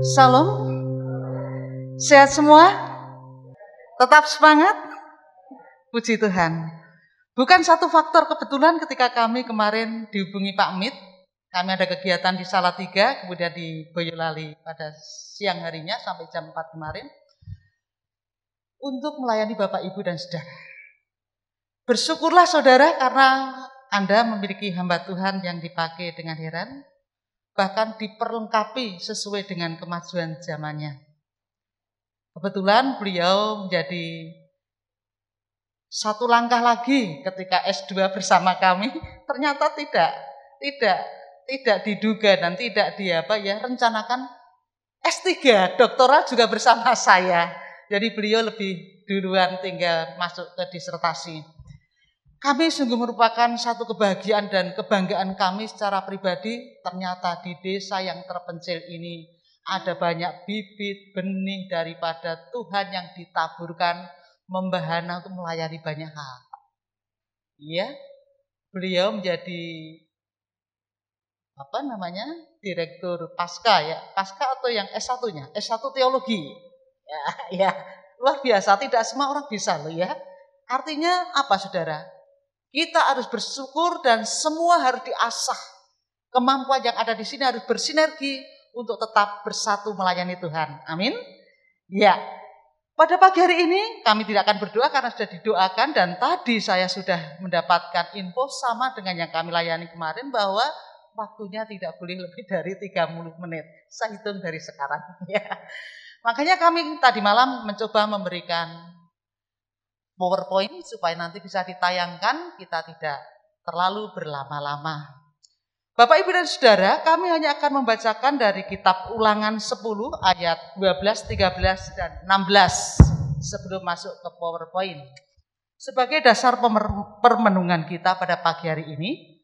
Salam, sehat semua? Tetap semangat? Puji Tuhan. Bukan satu faktor kebetulan ketika kami kemarin dihubungi Pak Mit. Kami ada kegiatan di Salatiga, kemudian di Boyolali pada siang harinya sampai jam 4 kemarin. Untuk melayani Bapak, Ibu, dan Saudara. Bersyukurlah saudara karena Anda memiliki hamba Tuhan yang dipakai dengan heran. Bahkan diperlengkapi sesuai dengan kemajuan zamannya. Kebetulan beliau menjadi satu langkah lagi ketika S2 bersama kami. Ternyata tidak diduga dan tidak rencanakan S3, doktorat juga bersama saya. Jadi beliau lebih duluan tinggal masuk ke disertasi. Kami sungguh merupakan satu kebahagiaan dan kebanggaan kami secara pribadi. Ternyata di desa yang terpencil ini ada banyak bibit benih daripada Tuhan yang ditaburkan membahana untuk melayani banyak hal. Iya, beliau menjadi direktur Pasca ya, Pasca atau yang S1-nya, S1 teologi. Ya, luar biasa, tidak semua orang bisa loh ya. Artinya apa saudara? Kita harus bersyukur dan semua harus diasah. Kemampuan yang ada di sini harus bersinergi untuk tetap bersatu melayani Tuhan. Amin. Ya. Pada pagi hari ini kami tidak akan berdoa karena sudah didoakan dan tadi saya sudah mendapatkan info sama dengan yang kami layani kemarin bahwa waktunya tidak boleh lebih dari 30 menit. Saya hitung dari sekarang ya. Makanya kami tadi malam mencoba memberikan PowerPoint supaya nanti bisa ditayangkan, kita tidak terlalu berlama-lama. Bapak, Ibu, dan Saudara, kami hanya akan membacakan dari kitab Ulangan 10 ayat 12, 13, dan 16 sebelum masuk ke PowerPoint. Sebagai dasar permenungan kita pada pagi hari ini,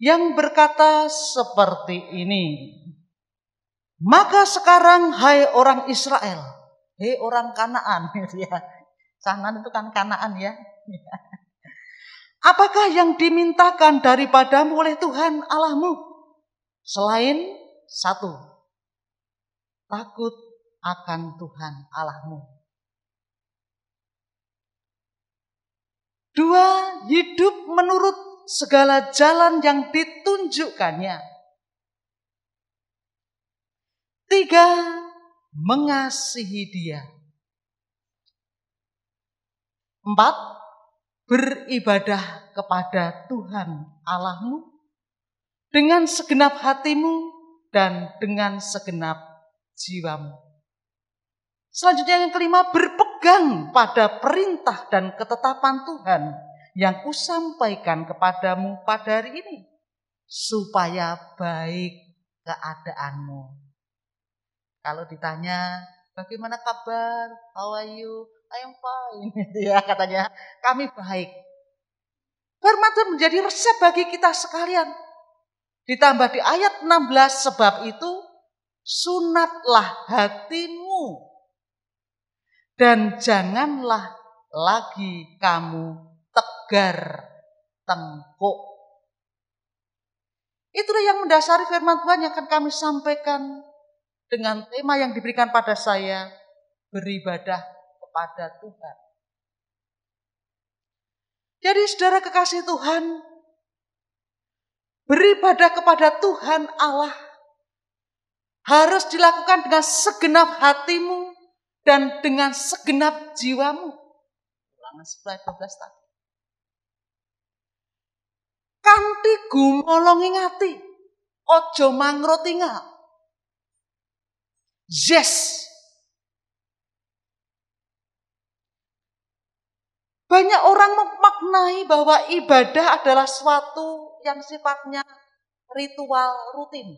yang berkata seperti ini. Maka sekarang, hai orang Israel, hai orang Kanaan, ya. Kanaan itu kan Kanaan ya. Apakah yang dimintakan daripadamu oleh Tuhan Allahmu? Selain satu, takut akan Tuhan Allahmu. Dua, hidup menurut segala jalan yang ditunjukkannya. Tiga, mengasihi Dia. 4, beribadah kepada Tuhan Allahmu dengan segenap hatimu dan dengan segenap jiwamu. Selanjutnya yang kelima, berpegang pada perintah dan ketetapan Tuhan yang kusampaikan kepadamu pada hari ini, supaya baik keadaanmu. Kalau ditanya, bagaimana kabar? How are you? I am fine, ya katanya. Kami baik. Firman Tuhan menjadi resep bagi kita sekalian. Ditambah di ayat 16, sebab itu sunatlah hatimu dan janganlah lagi kamu tegar tengkuk. Itulah yang mendasari firman Tuhan yang akan kami sampaikan dengan tema yang diberikan pada saya, beribadah kepada Tuhan. Jadi saudara kekasih Tuhan, beribadah kepada Tuhan Allah harus dilakukan dengan segenap hatimu dan dengan segenap jiwamu. Ulangan 11, 12 tadi. Kanthi gumolong ngati, ojo mangrotinga. Yes. Banyak orang memaknai bahwa ibadah adalah suatu yang sifatnya ritual rutin.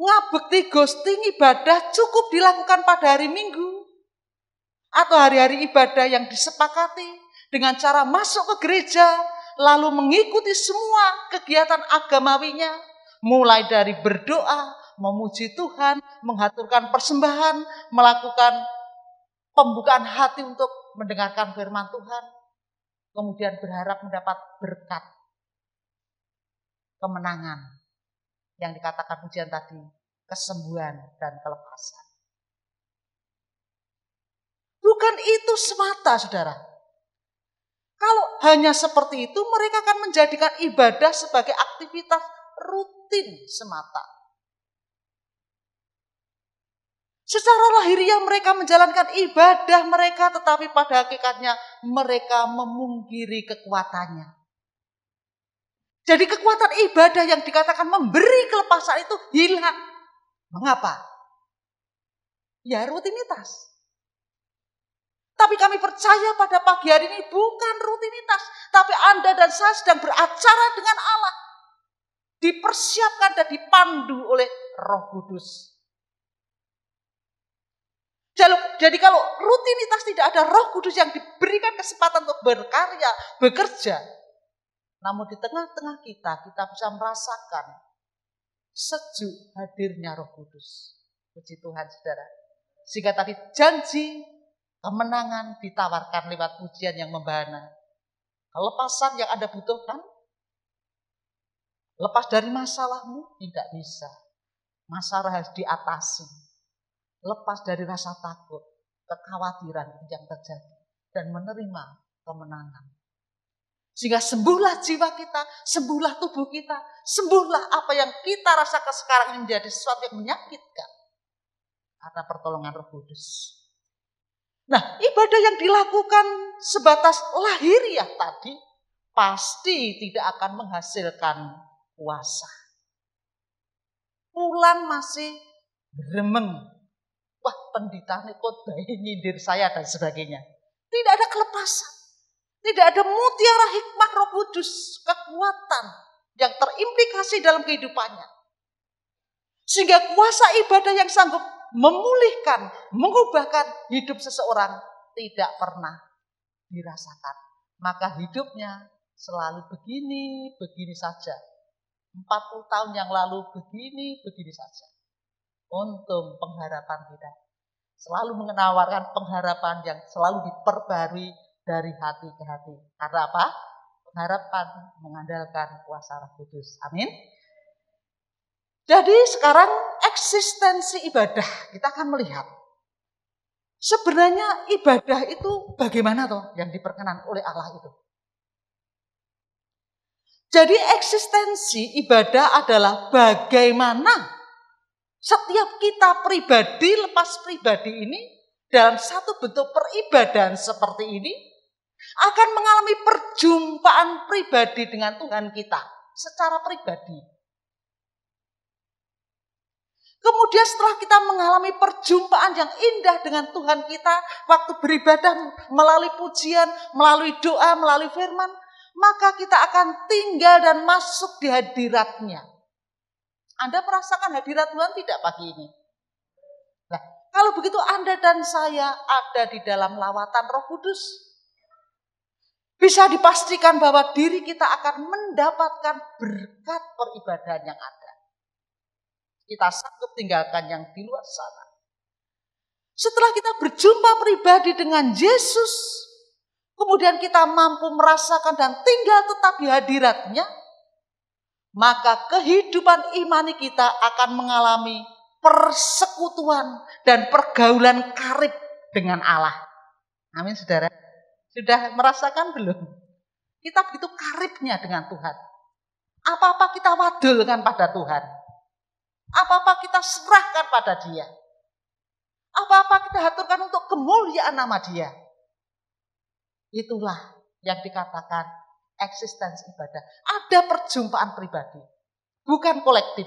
Ngabekti ghosting ibadah cukup dilakukan pada hari Minggu atau hari-hari ibadah yang disepakati dengan cara masuk ke gereja lalu mengikuti semua kegiatan agamawinya, mulai dari berdoa, memuji Tuhan, menghaturkan persembahan, melakukan pembukaan hati untuk mendengarkan firman Tuhan, kemudian berharap mendapat berkat, kemenangan. yang dikatakan pujian tadi, kesembuhan dan kelepasan. Bukan itu semata, saudara. Kalau hanya seperti itu, mereka akan menjadikan ibadah sebagai aktivitas rutin semata. Secara lahiriah mereka menjalankan ibadah mereka, tetapi pada hakikatnya mereka memungkiri kekuatannya. Jadi kekuatan ibadah yang dikatakan memberi kelepasan itu hilang. Mengapa? Ya rutinitas. Tapi kami percaya pada pagi hari ini bukan rutinitas. Tapi Anda dan saya sedang beracara dengan Allah. Dipersiapkan dan dipandu oleh Roh Kudus. Jadi kalau rutinitas tidak ada Roh Kudus yang diberikan kesempatan untuk berkarya, bekerja. Namun di tengah-tengah kita bisa merasakan sejuk hadirnya Roh Kudus. Puji Tuhan, saudara. Sehingga tadi janji kemenangan ditawarkan lewat pujian yang membahana. Kelepasan yang Anda butuhkan, lepas dari masalahmu, tidak bisa. Masalah harus diatasi. Lepas dari rasa takut, kekhawatiran yang terjadi. Dan menerima kemenangan. Sehingga sembuhlah jiwa kita, sembuhlah tubuh kita, sembuhlah apa yang kita rasakan sekarang ini menjadi sesuatu yang menyakitkan. Karena pertolongan Roh Kudus. Nah, ibadah yang dilakukan sebatas lahiriah tadi pasti tidak akan menghasilkan kuasa. Pulang masih beremeng. Wah, pendeta khotbah nyindir saya dan sebagainya. Tidak ada kelepasan. Tidak ada mutiara hikmah Roh Kudus, kekuatan yang terimplikasi dalam kehidupannya. Sehingga kuasa ibadah yang sanggup memulihkan, mengubahkan hidup seseorang tidak pernah dirasakan. Maka hidupnya selalu begini saja. 40 tahun yang lalu begini saja. Untung pengharapan kita. Selalu menawarkan pengharapan yang selalu diperbarui dari hati ke hati. Karena apa? Pengharapan mengandalkan kuasa Roh Kudus. Amin. Jadi sekarang eksistensi ibadah kita akan melihat. Sebenarnya ibadah itu bagaimana toh yang diperkenan oleh Allah itu. Jadi eksistensi ibadah adalah bagaimana setiap kita pribadi lepas pribadi ini dalam satu bentuk peribadahan seperti ini akan mengalami perjumpaan pribadi dengan Tuhan kita secara pribadi. Kemudian setelah kita mengalami perjumpaan yang indah dengan Tuhan kita, waktu beribadah melalui pujian, melalui doa, melalui firman, maka kita akan tinggal dan masuk di hadirat-Nya. Anda merasakan hadirat Tuhan tidak pagi ini? Nah, kalau begitu Anda dan saya ada di dalam lawatan Roh Kudus. Bisa dipastikan bahwa diri kita akan mendapatkan berkat peribadahan yang ada. Kita sanggup tinggalkan yang di luar sana. Setelah kita berjumpa pribadi dengan Yesus, kemudian kita mampu merasakan dan tinggal tetap di hadirat-Nya, maka kehidupan imani kita akan mengalami persekutuan dan pergaulan karib dengan Allah. Amin, saudara. Sudah merasakan belum? Kita begitu karibnya dengan Tuhan. Apa-apa kita wadulkan pada Tuhan. Apa-apa kita serahkan pada Dia. Apa-apa kita haturkan untuk kemuliaan nama Dia. Itulah yang dikatakan eksistensi ibadah. Ada perjumpaan pribadi, bukan kolektif.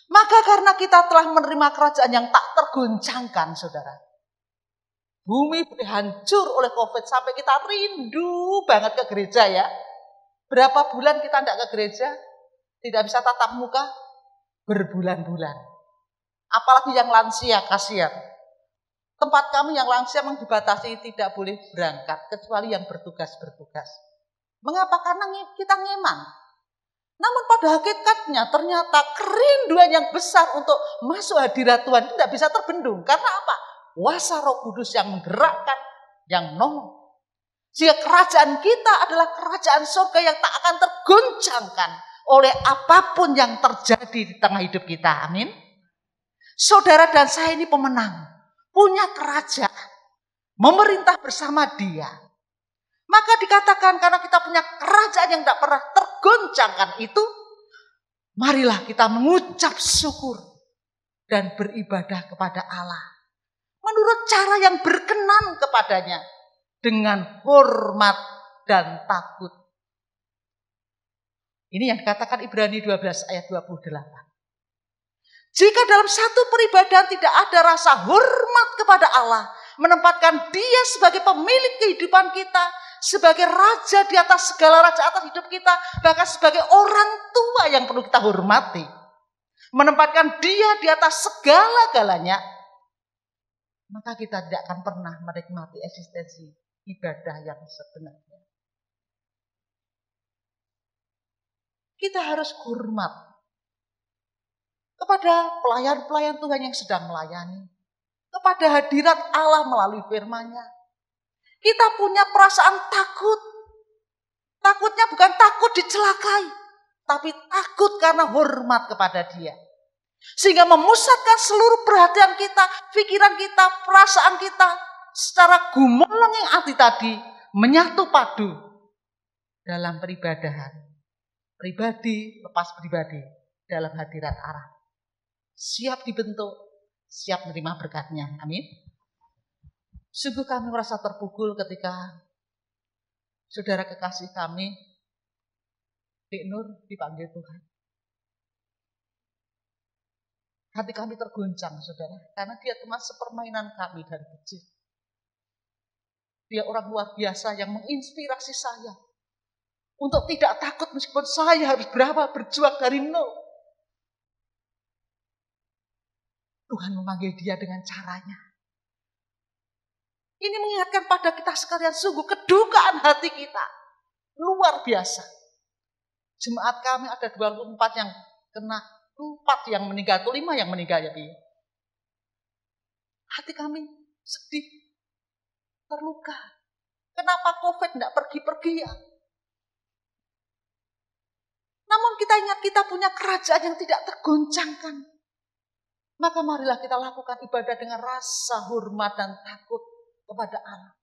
Maka karena kita telah menerima kerajaan yang tak tergoncangkan, saudara. Bumi hancur oleh COVID sampai kita rindu banget ke gereja ya. Berapa bulan kita tidak ke gereja? Tidak bisa tatap muka? Berbulan-bulan. Apalagi yang lansia, kasihan. Tempat kami yang lansia memang dibatasi tidak boleh berangkat. Kecuali yang bertugas-bertugas. Mengapa? Karena kita ngeman. Namun pada hakikatnya ternyata kerinduan yang besar untuk masuk hadirat Tuhan tidak bisa terbendung. Karena apa? Kuasa Roh Kudus yang menggerakkan, yang nongol. Sehingga kerajaan kita adalah kerajaan surga yang tak akan tergoncangkan. oleh apapun yang terjadi di tengah hidup kita. Amin. Saudara dan saya ini pemenang, punya kerajaan, memerintah bersama Dia. Maka dikatakan karena kita punya kerajaan yang tidak pernah tergoncangkan itu, marilah kita mengucap syukur dan beribadah kepada Allah menurut cara yang berkenan kepadanya dengan hormat dan takut. Ini yang dikatakan Ibrani 12 ayat 28. Jika dalam satu peribadahan tidak ada rasa hormat kepada Allah, menempatkan Dia sebagai pemilik kehidupan kita, sebagai raja di atas segala raja atas hidup kita, bahkan sebagai orang tua yang perlu kita hormati, menempatkan Dia di atas segala-galanya, maka kita tidak akan pernah menikmati eksistensi ibadah yang sebenarnya. Kita harus hormat kepada pelayan-pelayan Tuhan yang sedang melayani, kepada hadirat Allah melalui firman-Nya. Kita punya perasaan takut. Takutnya bukan takut dicelakai, tapi takut karena hormat kepada Dia. Sehingga memusatkan seluruh perhatian kita, pikiran kita, perasaan kita secara gumulung hati tadi menyatu padu dalam peribadahan. Pribadi lepas pribadi dalam hadirat Allah. Siap dibentuk, siap menerima berkat-Nya. Amin. Sungguh kami merasa terpukul ketika saudara kekasih kami, Dik Nur, dipanggil Tuhan. Hati kami terguncang, saudara, karena dia teman sepermainan kami dari kecil. Dia orang luar biasa yang menginspirasi saya untuk tidak takut meskipun saya harus berjuang dari nol. Tuhan memanggil dia dengan caranya. Ini mengingatkan pada kita sekalian, sungguh kedukaan hati kita luar biasa. Jemaat kami ada 24 yang kena, 4 yang meninggal, atau 5 yang meninggal ya. Hati kami sedih, terluka. Kenapa COVID tidak pergi-pergi ya? Namun kita ingat kita punya kerajaan yang tidak tergoncangkan. Maka marilah kita lakukan ibadah dengan rasa hormat dan takut kepada Allah.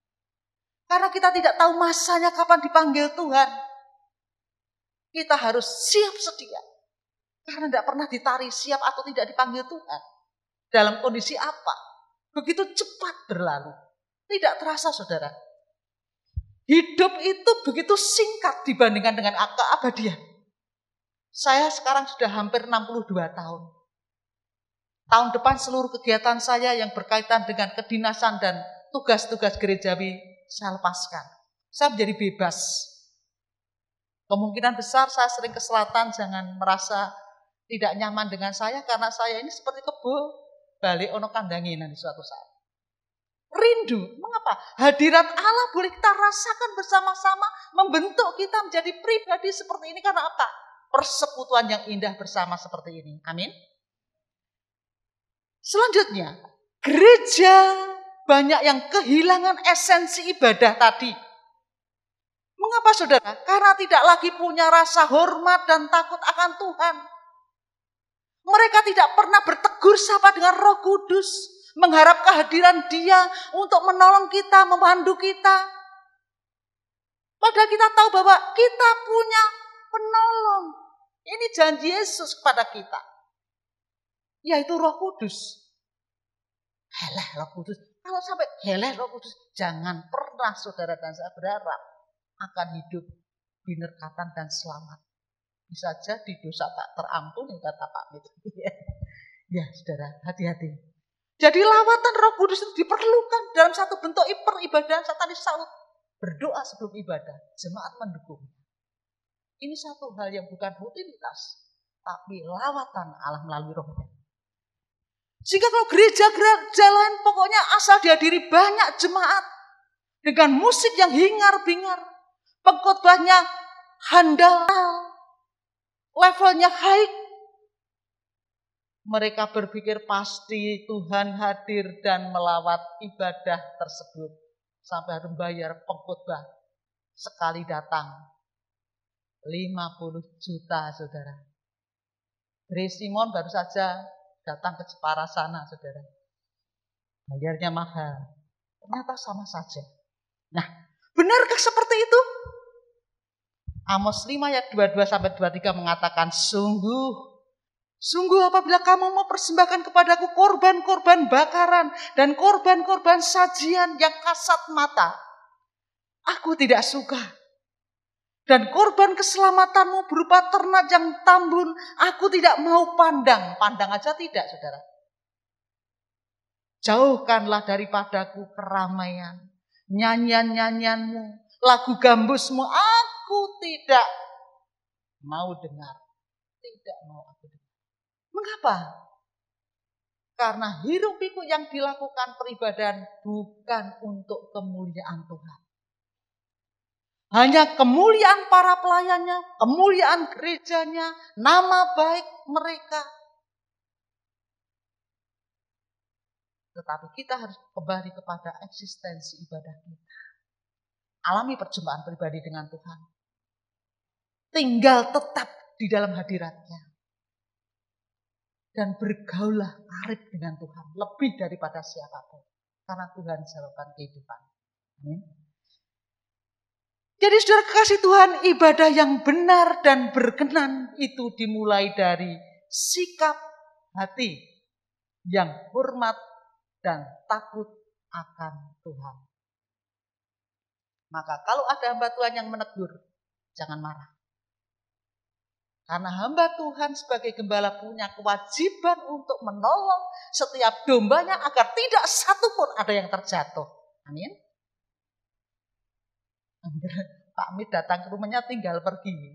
Karena kita tidak tahu masanya kapan dipanggil Tuhan. Kita harus siap sedia. Karena tidak pernah ditari siap atau tidak dipanggil Tuhan. Dalam kondisi apa? Begitu cepat berlalu. Tidak terasa, saudara. Hidup itu begitu singkat dibandingkan dengan keabadian. Saya sekarang sudah hampir 62 tahun. Tahun depan seluruh kegiatan saya yang berkaitan dengan kedinasan dan tugas-tugas gerejawi saya lepaskan. Saya menjadi bebas. Kemungkinan besar saya sering ke selatan, jangan merasa tidak nyaman dengan saya karena saya ini seperti kebo balik ono kandanginan di suatu saat. Rindu, mengapa? Hadirat Allah boleh kita rasakan bersama-sama, membentuk kita menjadi pribadi seperti ini karena apa? Persekutuan yang indah bersama seperti ini. Amin. Selanjutnya, gereja banyak yang kehilangan esensi ibadah tadi. Mengapa, saudara? Karena tidak lagi punya rasa hormat dan takut akan Tuhan. Mereka tidak pernah bertegur sapa dengan Roh Kudus, mengharap kehadiran Dia untuk menolong kita, memandu kita. Padahal kita tahu bahwa kita punya penolong. Ini janji Yesus kepada kita, yaitu Roh Kudus. Heleh Roh Kudus. Kalau sampai heleh Roh Kudus, jangan pernah saudara dan saya berharap akan hidup binerkatan dan selamat. Bisa jadi dosa tak terampuni kata Pak Mit. Ya saudara, hati-hati. Jadi lawatan Roh Kudus itu diperlukan dalam satu bentuk peribadahan. Saya tadi salut berdoa sebelum ibadah, jemaat mendukung. Ini satu hal yang bukan rutinitas, tapi lawatan Allah melalui Roh-Nya. Sehingga kalau gereja lain pokoknya asal dihadiri banyak jemaat dengan musik yang hingar-bingar, pengkhotbahnya handal, levelnya high, mereka berpikir pasti Tuhan hadir dan melawat ibadah tersebut sampai harus bayar pengkhotbah sekali datang. 50 juta, saudara. Grace Simon baru saja datang ke Jepara sana, saudara. Bayarnya mahal. Ternyata sama saja. Nah, benarkah seperti itu? Amos 5 ayat 22-23 mengatakan, Sungguh apabila kamu mau persembahkan kepadaku korban-korban bakaran dan korban-korban sajian yang kasat mata, aku tidak suka. Dan korban keselamatanmu berupa ternak yang tambun, aku tidak mau pandang. Pandang aja tidak, saudara. Jauhkanlah daripadaku keramaian, nyanyian-nyanyianmu, lagu gambusmu, aku tidak mau dengar. Tidak mau aku dengar. Mengapa? Karena hiruk pikuk yang dilakukan peribadahan bukan untuk kemuliaan Tuhan. Hanya kemuliaan para pelayannya, kemuliaan gerejanya, nama baik mereka. Tetapi kita harus kembali kepada eksistensi ibadah kita. Alami perjumpaan pribadi dengan Tuhan. Tinggal tetap di dalam hadirat-Nya. Dan bergaulah karib dengan Tuhan. Lebih daripada siapapun. Karena Tuhan jawaban kehidupan. Amin. Jadi saudara kekasih Tuhan, ibadah yang benar dan berkenan itu dimulai dari sikap hati yang hormat dan takut akan Tuhan. Maka kalau ada hamba Tuhan yang menegur, jangan marah. Karena hamba Tuhan sebagai gembala punya kewajiban untuk menolong setiap dombanya agar tidak satupun ada yang terjatuh. Amin. Pak Mit datang ke rumahnya tinggal pergi.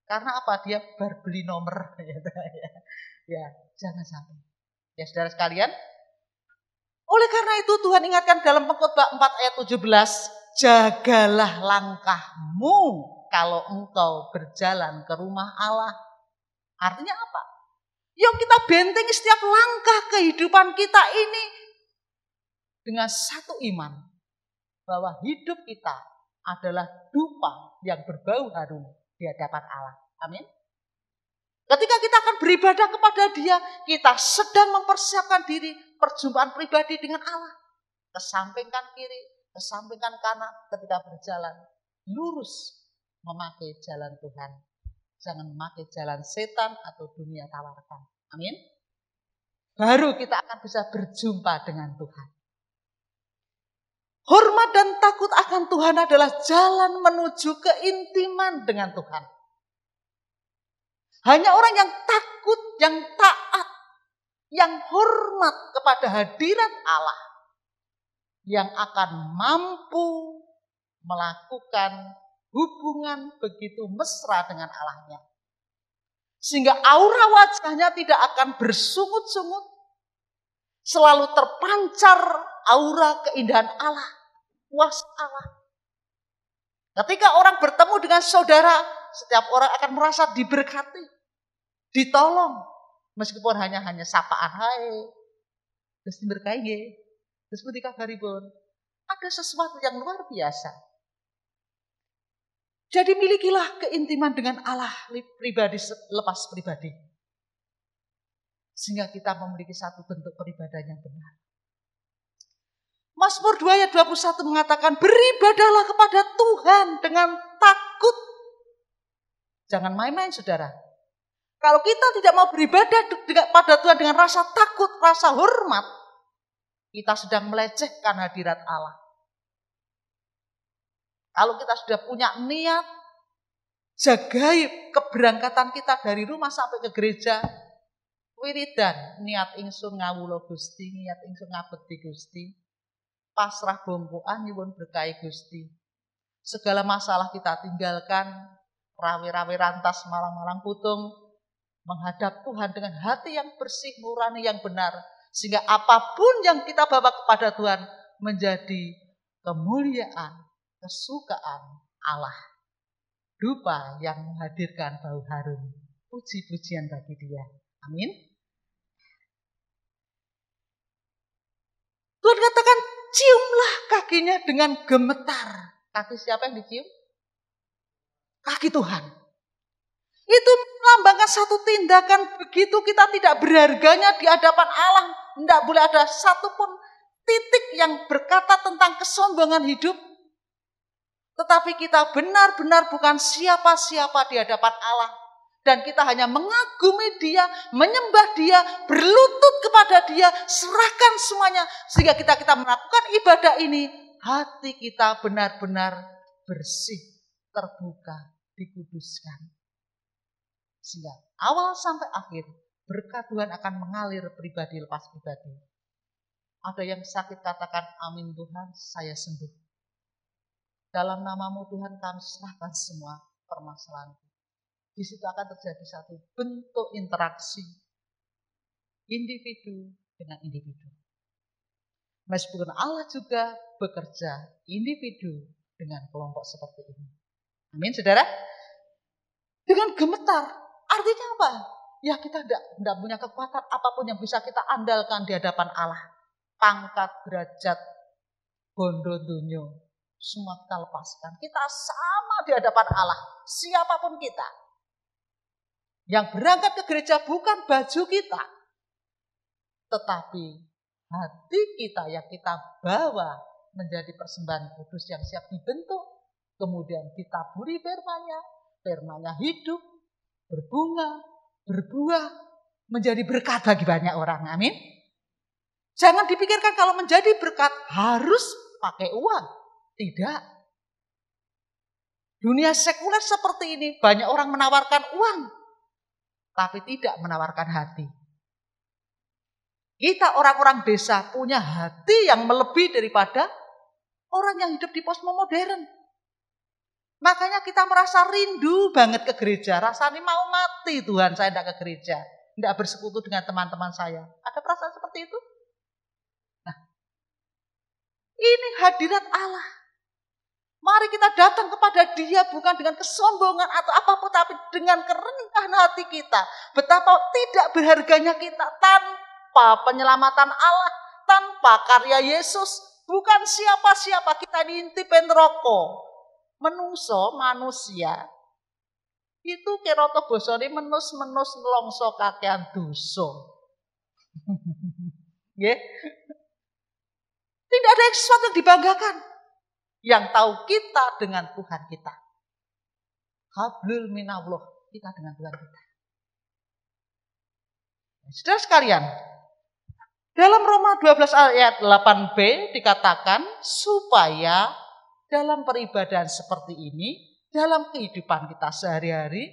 Karena apa? Dia baru beli nomor. Ya, jangan sampai. Ya saudara sekalian. Oleh karena itu Tuhan ingatkan dalam Pengkhotbah 4 ayat 17. Jagalah langkahmu kalau engkau berjalan ke rumah Allah. Artinya apa? Yuk kita bentengi setiap langkah kehidupan kita ini dengan satu iman. Bahwa hidup kita adalah dupa yang berbau harum di hadapan Allah. Amin. Ketika kita akan beribadah kepada Dia, kita sedang mempersiapkan diri perjumpaan pribadi dengan Allah. Kesampingkan kiri, kesampingkan kanan ketika berjalan. Lurus memakai jalan Tuhan. Jangan memakai jalan setan atau dunia tawarkan. Amin. Baru kita akan bisa berjumpa dengan Tuhan. Hormat dan takut akan Tuhan adalah jalan menuju keintiman dengan Tuhan. Hanya orang yang takut, yang taat, yang hormat kepada hadirat Allah yang akan mampu melakukan hubungan begitu mesra dengan Allahnya. Sehingga aura wajahnya tidak akan bersungut-sungut, selalu terpancar aura keindahan Allah. Puas Allah. Ketika orang bertemu dengan saudara, setiap orang akan merasa diberkati, ditolong, meskipun hanya sapaan, hai, terus diberkahi, terus dikabaripun. Ada sesuatu yang luar biasa. Jadi milikilah keintiman dengan Allah pribadi lepas pribadi, sehingga kita memiliki satu bentuk peribadahan yang benar. Mazmur 2 ayat 21 mengatakan, beribadahlah kepada Tuhan dengan takut. Jangan main-main saudara. Kalau kita tidak mau beribadah pada Tuhan dengan rasa takut, rasa hormat, kita sedang melecehkan hadirat Allah. Kalau kita sudah punya niat, jagai keberangkatan kita dari rumah sampai ke gereja, wiridan, niat ingsun ngawula Gusti, niat ingsun ngabekti Gusti. Pasrah bongkoan nyuwun berkahi Gusti. Segala masalah kita tinggalkan, rawe-rawe rantas malang-malang putung, menghadap Tuhan dengan hati yang bersih, nurani yang benar, sehingga apapun yang kita bawa kepada Tuhan menjadi kemuliaan, kesukaan Allah. Dupa yang menghadirkan bau harum, puji-pujian bagi Dia. Amin. Tuhan katakan, ciumlah kakinya dengan gemetar. Kaki siapa yang dicium? Kaki Tuhan. Itu melambangkan satu tindakan begitu kita tidak berharganya di hadapan Allah. Tidak boleh ada satupun titik yang berkata tentang kesombongan hidup. Tetapi kita benar-benar bukan siapa-siapa di hadapan Allah. Dan kita hanya mengagumi Dia, menyembah Dia, berlutut kepada Dia, serahkan semuanya. Sehingga kita melakukan ibadah ini, hati kita benar-benar bersih, terbuka, dikuduskan. Sehingga awal sampai akhir, berkat Tuhan akan mengalir pribadi lepas pribadi. Ada yang sakit katakan, amin Tuhan, saya sembuh. Dalam nama-Mu Tuhan kami serahkan semua permasalahan. Di situ akan terjadi satu bentuk interaksi individu dengan individu. Meskipun Allah juga bekerja individu dengan kelompok seperti ini. Amin, saudara. Dengan gemetar, artinya apa? Ya kita tidak punya kekuatan apapun yang bisa kita andalkan di hadapan Allah. Pangkat, derajat, bondo, dunyo, semua kita lepaskan. Kita sama di hadapan Allah, siapapun kita. Yang berangkat ke gereja bukan baju kita, tetapi hati kita yang kita bawa menjadi persembahan kudus yang siap dibentuk, kemudian ditaburi firman-Nya hidup, berbunga, berbuah, menjadi berkat bagi banyak orang. Amin. Jangan dipikirkan kalau menjadi berkat harus pakai uang. Tidak. Dunia sekuler seperti ini banyak orang menawarkan uang, tapi tidak menawarkan hati. Kita orang-orang desa punya hati yang melebihi daripada orang yang hidup di postmodern. Makanya kita merasa rindu banget ke gereja. Rasanya mau mati Tuhan saya tidak ke gereja. Tidak bersekutu dengan teman-teman saya. Ada perasaan seperti itu? Nah, ini hadirat Allah. Mari kita datang kepada Dia bukan dengan kesombongan atau apapun, tapi dengan kerendahan hati kita. Betapa tidak berharganya kita tanpa penyelamatan Allah, tanpa karya Yesus. Bukan siapa-siapa, kita diintipin rokok. Menungso manusia. Itu keroto bosone menus-menus nelongso kakean dosa. Tidak ada sesuatu yang dibanggakan. Yang tahu kita dengan Tuhan kita. Hablul minallah, kita dengan Tuhan kita. Saudara sekalian, dalam Roma 12 ayat 8b dikatakan supaya dalam peribadahan seperti ini, dalam kehidupan kita sehari-hari,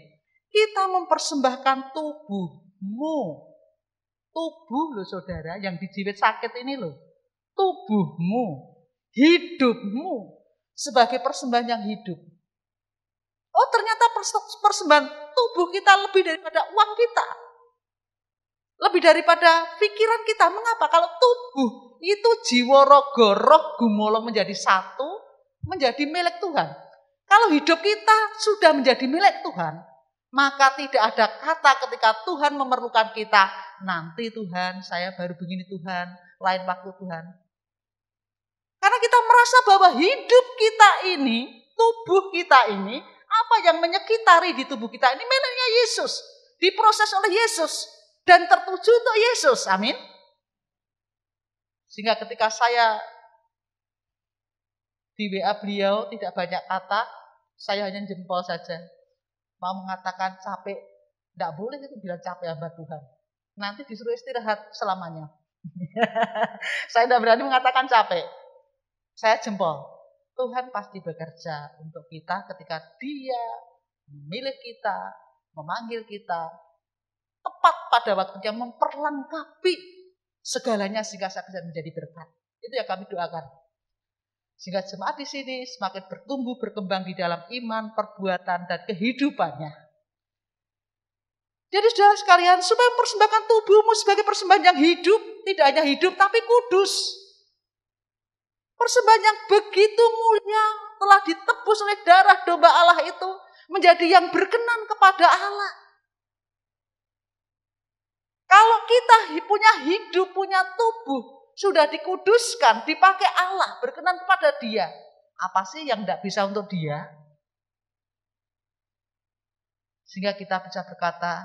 kita mempersembahkan tubuhmu. Tubuh loh saudara, yang dijiwit sakit ini loh. Tubuhmu, hidupmu, sebagai persembahan yang hidup. Oh ternyata persembahan tubuh kita lebih daripada uang kita. Lebih daripada pikiran kita. Mengapa? Kalau tubuh itu jiwa raga roh gumolong menjadi satu, menjadi milik Tuhan. Kalau hidup kita sudah menjadi milik Tuhan, maka tidak ada kata ketika Tuhan memerlukan kita, nanti Tuhan, saya baru begini Tuhan, lain waktu Tuhan. Karena kita merasa bahwa hidup kita ini, tubuh kita ini, apa yang menyekitari di tubuh kita ini miliknya Yesus. Diproses oleh Yesus dan tertuju untuk Yesus. Amin. Sehingga ketika saya di WA beliau tidak banyak kata, saya hanya jempol saja. Mau mengatakan capek, tidak boleh itu bilang capek hamba Tuhan. Nanti disuruh istirahat selamanya. Saya tidak berani mengatakan capek. Saya jempol. Tuhan pasti bekerja untuk kita ketika Dia memilih kita, memanggil kita, tepat pada waktunya memperlengkapi segalanya sehingga saya bisa menjadi berkat. Itu yang kami doakan. Sehingga jemaat di sini semakin bertumbuh, berkembang di dalam iman, perbuatan, dan kehidupannya. Jadi saudara sekalian, supaya mempersembahkan tubuhmu sebagai persembahan yang hidup, tidak hanya hidup tapi kudus. Persembahan yang begitu mulia telah ditebus oleh darah domba Allah itu menjadi yang berkenan kepada Allah. Kalau kita punya hidup, punya tubuh, sudah dikuduskan, dipakai Allah, berkenan kepada Dia. Apa sih yang tidak bisa untuk Dia? Sehingga kita bisa berkata,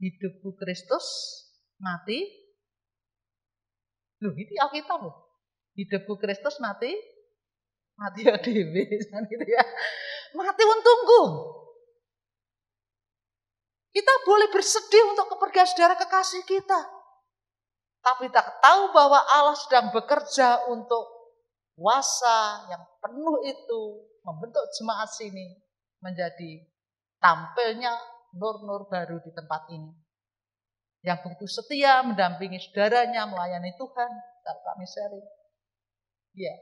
hidupku Kristus, mati. Loh, ini Alkitab loh. Hidupku Kristus, mati ya dewe, gitu ya. Mati untungku. Kita boleh bersedih untuk kepergian saudara kekasih kita. Tapi tak tahu bahwa Allah sedang bekerja untuk kuasa yang penuh itu membentuk jemaat sini menjadi tampilnya nur-nur baru di tempat ini. Yang begitu setia mendampingi saudaranya melayani Tuhan. Kami sharing. Ya,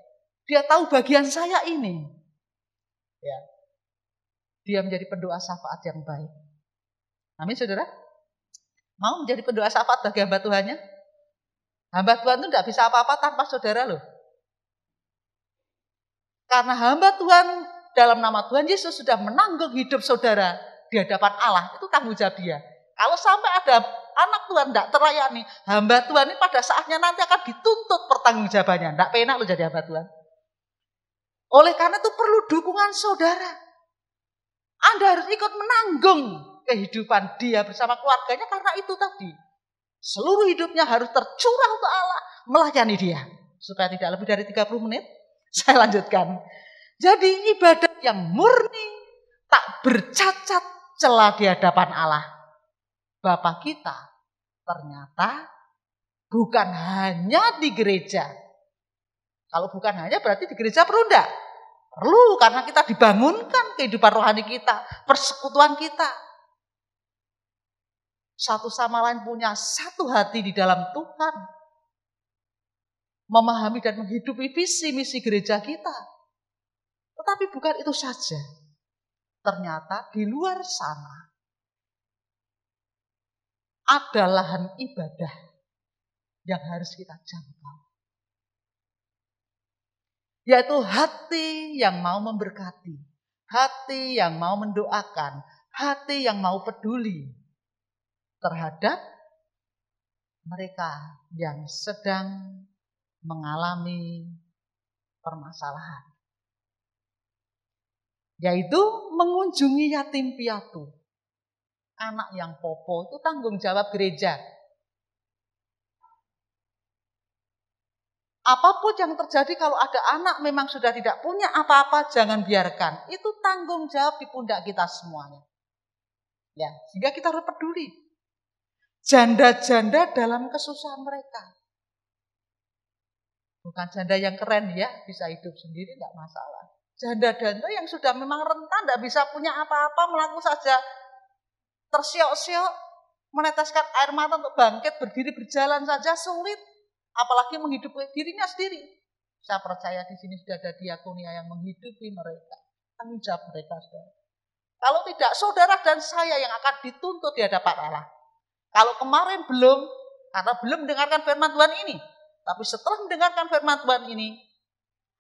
dia tahu bagian saya ini. Ya, dia menjadi pendoa syafaat yang baik. Amin, saudara. Mau menjadi pendoa syafaat bagi hamba Tuhannya? Hamba Tuhan itu tidak bisa apa-apa tanpa saudara loh. Karena hamba Tuhan dalam nama Tuhan Yesus sudah menanggung hidup saudara di hadapan Allah. Itu tanggung jawab dia. Kalau sampai ada anak Tuhan tidak terlayani, hamba Tuhan ini pada saatnya nanti akan dituntut pertanggungjawabannya. Tidak penak loh jadi hamba Tuhan. Oleh karena itu perlu dukungan saudara. Anda harus ikut menanggung kehidupan dia bersama keluarganya karena itu tadi. Seluruh hidupnya harus tercurah untuk Allah, melayani dia. Supaya tidak lebih dari 30 menit, saya lanjutkan. Jadi ibadah yang murni, tak bercacat celah di hadapan Allah. Bapa kita ternyata bukan hanya di gereja. Kalau bukan hanya berarti di gereja perlu enggak? Perlu, karena kita dibangunkan kehidupan rohani kita, persekutuan kita. Satu sama lain punya satu hati di dalam Tuhan. Memahami dan menghidupi visi misi gereja kita. Tetapi bukan itu saja. Ternyata di luar sana ada lahan ibadah yang harus kita jangkau. Yaitu hati yang mau memberkati, hati yang mau mendoakan, hati yang mau peduli terhadap mereka yang sedang mengalami permasalahan. Yaitu mengunjungi yatim piatu. Anak yang popo itu tanggung jawab gereja. Apapun yang terjadi kalau ada anak memang sudah tidak punya apa-apa, jangan biarkan. Itu tanggung jawab di pundak kita semuanya. Ya, sehingga kita harus peduli. Janda-janda dalam kesusahan mereka. Bukan janda yang keren ya, bisa hidup sendiri tidak masalah. Janda-janda yang sudah memang rentan, tidak bisa punya apa-apa, melakukan saja tersiok-siok, meneteskan air mata untuk bangkit, berdiri berjalan saja sulit. Apalagi menghidupi dirinya sendiri. Saya percaya di sini sudah ada diakonia yang menghidupi mereka. Tanggung jawab mereka, saudara. Kalau tidak, saudara dan saya yang akan dituntut di hadapan Allah. Kalau kemarin belum, karena belum mendengarkan firman Tuhan ini. Tapi setelah mendengarkan firman Tuhan ini,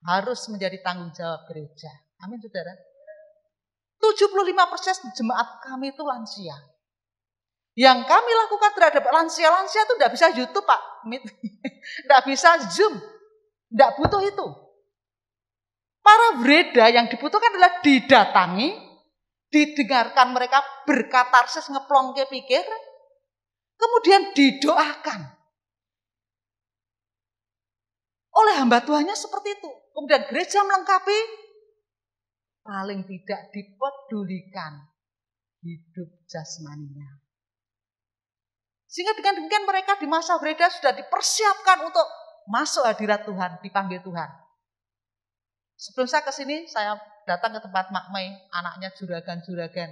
harus menjadi tanggung jawab gereja. Amin, saudara. 75% jemaat kami itu lansia. Yang kami lakukan terhadap lansia-lansia itu tidak bisa YouTube, Pak. Tidak bisa Zoom. Tidak butuh itu. Para breda yang dibutuhkan adalah didatangi, didengarkan mereka berkatarsis, ngeplongke pikir, kemudian didoakan. Oleh hamba Tuhannya seperti itu. Kemudian gereja melengkapi, paling tidak dipedulikan hidup jasmaninya. Sehingga dengan demikian mereka di masa breda sudah dipersiapkan untuk masuk hadirat Tuhan, dipanggil Tuhan. Sebelum saya ke sini, saya datang ke tempat Mak Mei, anaknya juragan-juragan.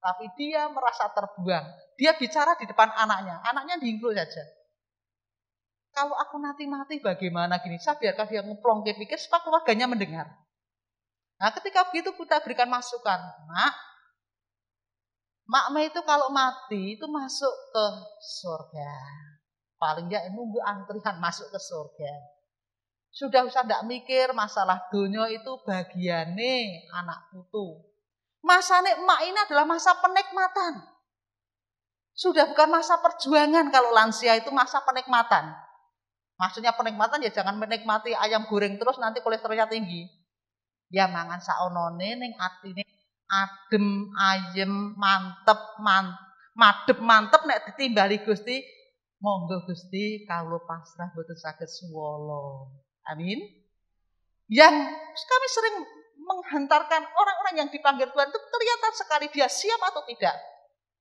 Tapi dia merasa terbuang. Dia bicara di depan anaknya diingkul saja. Kalau aku nanti mati bagaimana gini? Saya biarkan dia ngeplongke pikir supaya keluarganya mendengar. Nah, ketika begitu kita berikan masukan, Mak Mei itu kalau mati itu masuk ke surga. Paling ya nunggu antrian masuk ke surga. Sudah usah tidak mikir masalah dunia itu bagiane anak putu. Masa emak ini adalah masa penikmatan. Sudah bukan masa perjuangan. Kalau lansia itu masa penikmatan. Maksudnya penikmatan ya jangan menikmati ayam goreng terus nanti kolesterolnya tinggi. Ya mangan saonone ning atine adem, ayem, madep mantep nek ditimbali Gusti, monggo Gusti kawula pasrah boten saged swala. Amin. Yang kami sering menghantarkan orang-orang yang dipanggil Tuhan itu kelihatan sekali dia siap atau tidak.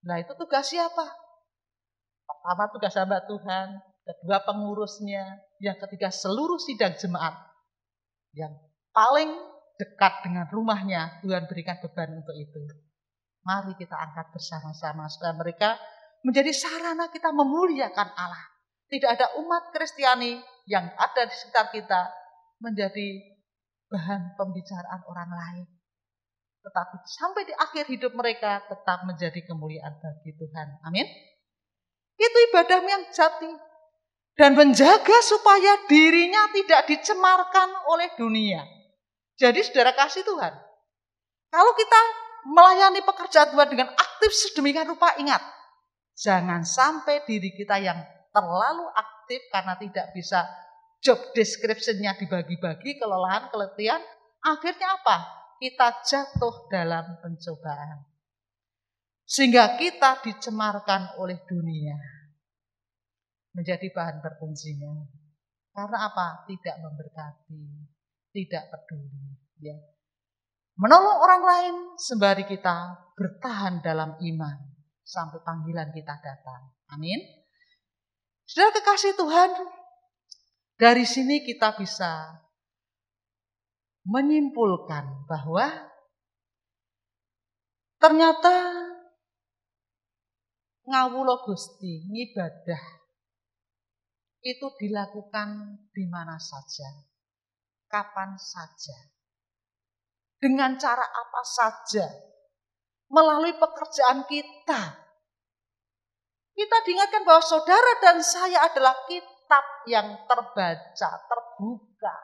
Nah itu tugas siapa? Pertama tugas hamba Tuhan, kedua pengurusnya, yang ketiga seluruh sidang jemaat. Yang paling dekat dengan rumahnya Tuhan berikan beban untuk itu. Mari kita angkat bersama-sama supaya mereka menjadi sarana kita memuliakan Allah. Tidak ada umat Kristiani yang ada di sekitar kita menjadi bahan pembicaraan orang lain. Tetapi sampai di akhir hidup mereka tetap menjadi kemuliaan bagi Tuhan. Amin. Itu ibadahmu yang jati. Dan menjaga supaya dirinya tidak dicemarkan oleh dunia. Jadi saudara kasih Tuhan. Kalau kita melayani pekerjaan Tuhan dengan aktif sedemikian rupa, ingat. Jangan sampai diri kita yang terlalu aktif karena tidak bisa job description-nya dibagi-bagi, kelelahan, keletihan. Akhirnya apa? Kita jatuh dalam pencobaan. Sehingga kita dicemarkan oleh dunia. Menjadi bahan berfungsinya. Karena apa? Tidak memberkati. Tidak peduli. Ya. Menolong orang lain sembari kita bertahan dalam iman. Sampai panggilan kita datang. Amin. Saudara kekasih Tuhan. Dari sini kita bisa menyimpulkan bahwa ternyata ngawula Gusti, ngibadah itu dilakukan di mana saja, kapan saja, dengan cara apa saja, melalui pekerjaan kita. Kita diingatkan bahwa saudara dan saya adalah kitab yang terbaca, terbuka.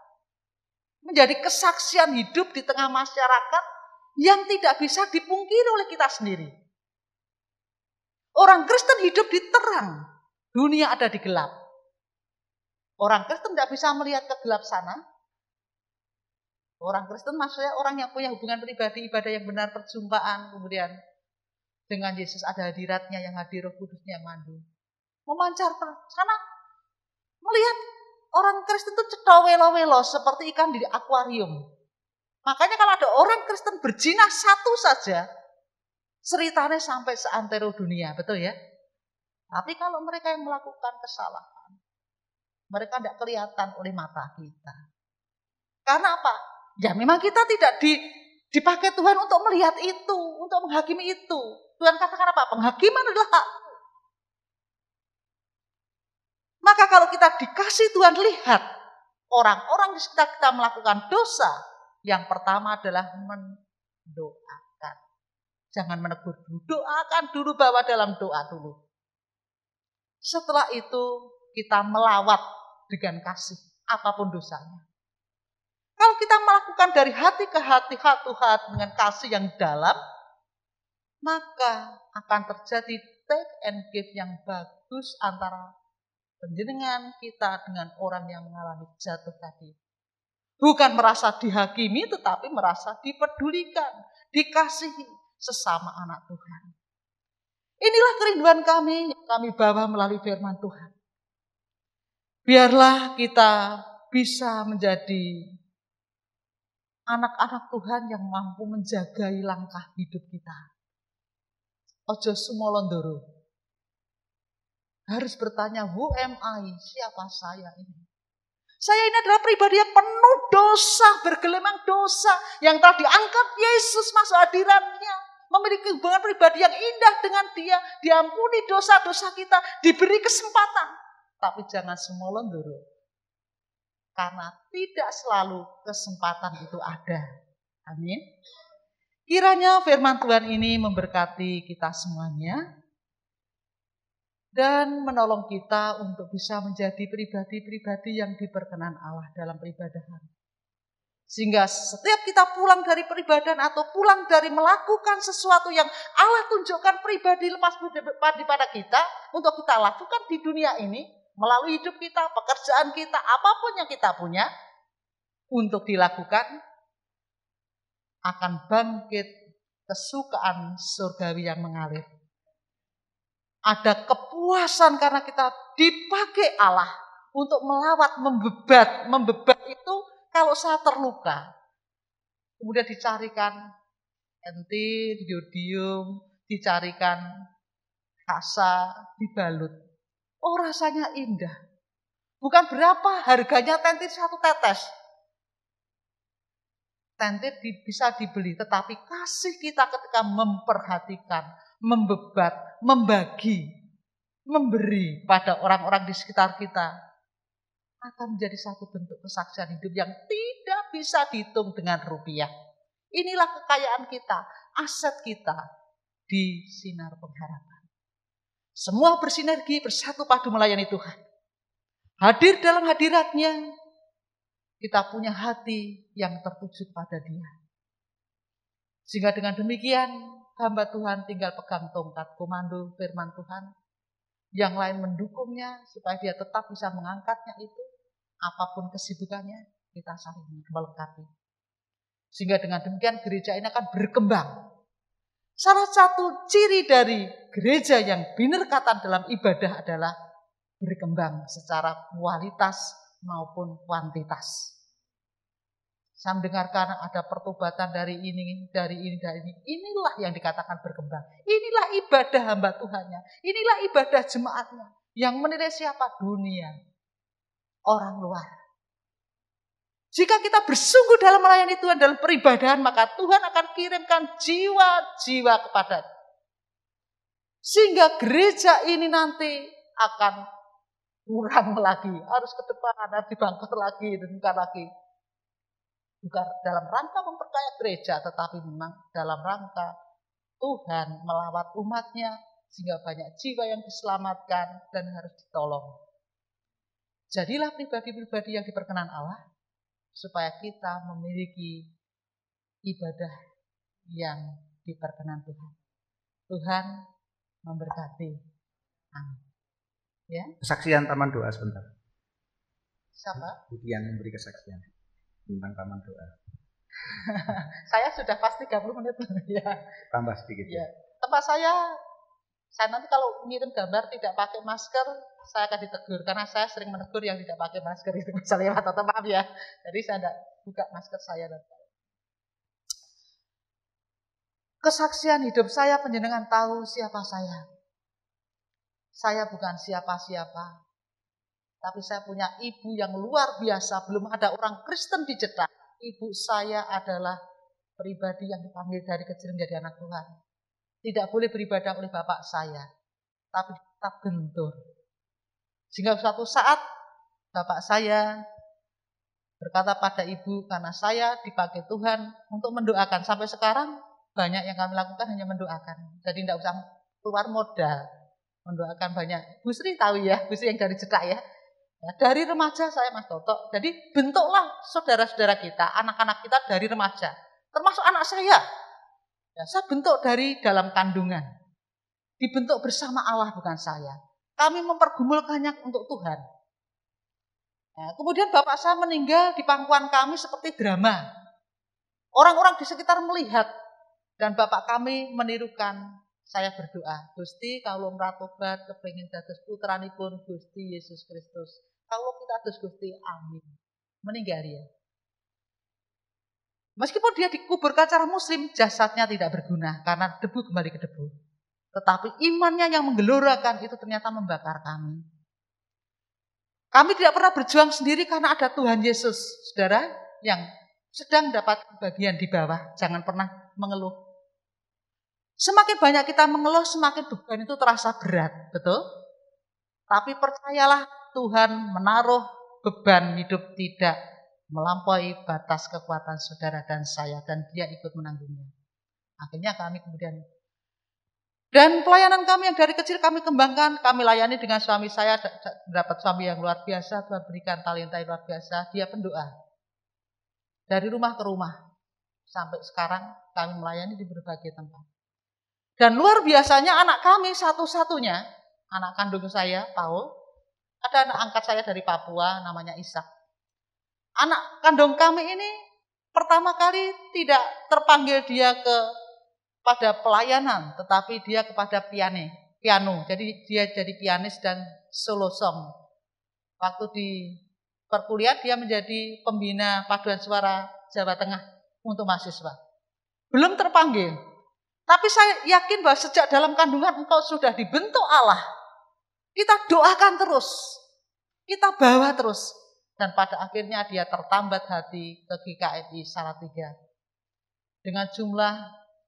Menjadi kesaksian hidup di tengah masyarakat yang tidak bisa dipungkiri oleh kita sendiri. Orang Kristen hidup di terang, dunia ada di gelap. Orang Kristen tidak bisa melihat ke gelap sana. Orang Kristen maksudnya orang yang punya hubungan pribadi, ibadah yang benar, perjumpaan, kemudian dengan Yesus ada hadiratnya yang hadir, Roh Kudusnya yang mandu. Memancar ke sana, melihat orang Kristen itu cetowelo-welo seperti ikan di akuarium. Makanya kalau ada orang Kristen berzina satu saja, ceritanya sampai seantero dunia, betul ya? Tapi kalau mereka yang melakukan kesalahan, mereka tidak kelihatan oleh mata kita. Karena apa? Ya memang kita tidak dipakai Tuhan untuk melihat itu, untuk menghakimi itu. Tuhan katakan apa? Penghakiman adalah hak. Maka kalau kita dikasih Tuhan lihat orang-orang di sekitar kita melakukan dosa, yang pertama adalah mendoakan. Jangan menegur dulu, doakan dulu, bawa dalam doa dulu. Setelah itu kita melawat dengan kasih apapun dosanya. Kalau kita melakukan dari hati ke hati, heart to heart dengan kasih yang dalam, maka akan terjadi take and give yang bagus antara penjenengan kita dengan orang yang mengalami jatuh tadi. Bukan merasa dihakimi, tetapi merasa dipedulikan, dikasihi sesama anak Tuhan. Inilah kerinduan kami bawa melalui firman Tuhan. Biarlah kita bisa menjadi anak-anak Tuhan yang mampu menjagai langkah hidup kita. Ojo sumolondoro. Harus bertanya, who am I? Siapa saya ini? Saya ini adalah pribadi yang penuh dosa, bergelimang dosa, yang telah diangkat Yesus masuk hadiratnya, memiliki hubungan pribadi yang indah dengan Dia, diampuni dosa-dosa kita, diberi kesempatan. Tapi jangan sumolondoro. Karena tidak selalu kesempatan itu ada. Amin. Kiranya firman Tuhan ini memberkati kita semuanya. Dan menolong kita untuk bisa menjadi pribadi-pribadi yang diperkenan Allah dalam peribadahan. Sehingga setiap kita pulang dari peribadahan atau pulang dari melakukan sesuatu yang Allah tunjukkan pribadi lepas pada kita, untuk kita lakukan di dunia ini, melalui hidup kita, pekerjaan kita, apapun yang kita punya, untuk dilakukan, akan bangkit kesukaan surgawi yang mengalir. Ada kepuasan karena kita dipakai Allah untuk melawat, membebat. Membebat itu kalau saya terluka, kemudian dicarikan entil, iodium, dicarikan kasa, dibalut. Oh, rasanya indah. Bukan berapa harganya tentit satu tetes. Tentit bisa dibeli, tetapi kasih kita ketika memperhatikan, membebat, membagi, memberi pada orang-orang di sekitar kita akan menjadi satu bentuk kesaksian hidup yang tidak bisa dihitung dengan rupiah. Inilah kekayaan kita, aset kita di Sinar Pengharapan. Semua bersinergi, bersatu padu melayani Tuhan. Hadir dalam hadiratnya, kita punya hati yang tertuju pada Dia. Sehingga dengan demikian, hamba Tuhan tinggal pegang tongkat komando firman Tuhan. Yang lain mendukungnya supaya dia tetap bisa mengangkatnya itu. Apapun kesibukannya, kita saling melengkapi. Sehingga dengan demikian gereja ini akan berkembang. Salah satu ciri dari gereja yang binerkatan dalam ibadah adalah berkembang secara kualitas maupun kuantitas. Saya mendengarkan ada pertobatan dari ini. Inilah yang dikatakan berkembang. Inilah ibadah hamba Tuhannya. Inilah ibadah jemaatnya. Yang menilai siapa? Dunia. Orang luar. Jika kita bersungguh dalam melayani Tuhan dalam peribadahan, maka Tuhan akan kirimkan jiwa-jiwa kepada. Sehingga gereja ini nanti akan kurang lagi. Harus ke depan, harus dibangkit lagi, dan bukan lagi. Bukan dalam rangka memperkaya gereja, tetapi memang dalam rangka Tuhan melawat umatnya, sehingga banyak jiwa yang diselamatkan dan harus ditolong. Jadilah pribadi-pribadi yang diperkenan Allah, supaya kita memiliki ibadah yang diperkenan Tuhan. Tuhan memberkati. Amin. Ya. Kesaksian taman doa sebentar. Siapa? Budi yang memberi kesaksian tentang taman doa. Saya sudah pas 30 menit ya. Tambah sedikit ya. Tempat saya nanti kalau ngirim gambar tidak pakai masker, saya akan ditegur. Karena saya sering menegur yang tidak pakai masker itu bisa lewat atau maaf ya. Jadi saya tidak buka masker saya. Kesaksian hidup saya, panjenengan tahu siapa saya. Saya bukan siapa-siapa. Tapi saya punya ibu yang luar biasa. Belum ada orang Kristen di Jeddah. Ibu saya adalah pribadi yang dipanggil dari kecil menjadi anak Tuhan. Tidak boleh beribadah oleh bapak saya. Tapi tetap bentur. Sehingga suatu saat bapak saya berkata pada ibu, karena saya dipakai Tuhan untuk mendoakan. Sampai sekarang banyak yang kami lakukan hanya mendoakan. Jadi tidak usah keluar modal. Mendoakan banyak. Bu Sri tahu ya, Bu Sri yang dari Jeddah ya. Dari remaja saya Mas Toto. Jadi bentuklah saudara-saudara kita, anak-anak kita dari remaja. Termasuk anak saya. Ya, saya bentuk dari dalam kandungan. Dibentuk bersama Allah bukan saya. Kami mempergumulkannya untuk Tuhan. Nah, kemudian bapak saya meninggal di pangkuan kami seperti drama. Orang-orang di sekitar melihat. Dan bapak kami menirukan. Saya berdoa, Gusti kalau meratobat kepingin dados putranipun Gusti Yesus Kristus. Kalau kita dados Gusti, amin. Meninggal ya. Meskipun dia dikuburkan secara muslim, jasadnya tidak berguna karena debu kembali ke debu. Tetapi imannya yang menggelorakan itu ternyata membakar kami. Kami tidak pernah berjuang sendiri karena ada Tuhan Yesus, saudara, yang sedang dapat bagian di bawah. Jangan pernah mengeluh. Semakin banyak kita mengeluh, semakin beban itu terasa berat, betul? Tapi percayalah Tuhan menaruh beban hidup tidak melampaui batas kekuatan saudara dan saya, dan Dia ikut menanggungnya. Akhirnya kami kemudian, dan pelayanan kami yang dari kecil kami kembangkan, kami layani dengan suami saya, dapat suami yang luar biasa, Tuhan berikan talenta yang luar biasa, dia pendoa. Dari rumah ke rumah, sampai sekarang kami melayani di berbagai tempat. Dan luar biasanya anak kami satu-satunya, anak kandung saya, Paul, ada anak angkat saya dari Papua, namanya Ishak. Anak kandung kami ini pertama kali tidak terpanggil dia ke pada pelayanan, tetapi dia kepada piano. Jadi dia jadi pianis dan solo song. Waktu di perkuliahan dia menjadi pembina paduan suara Jawa Tengah untuk mahasiswa. Belum terpanggil. Tapi saya yakin bahwa sejak dalam kandungan engkau sudah dibentuk Allah. Kita doakan terus. Kita bawa terus. Dan pada akhirnya dia tertambat hati ke GKMI Salatiga. Dengan jumlah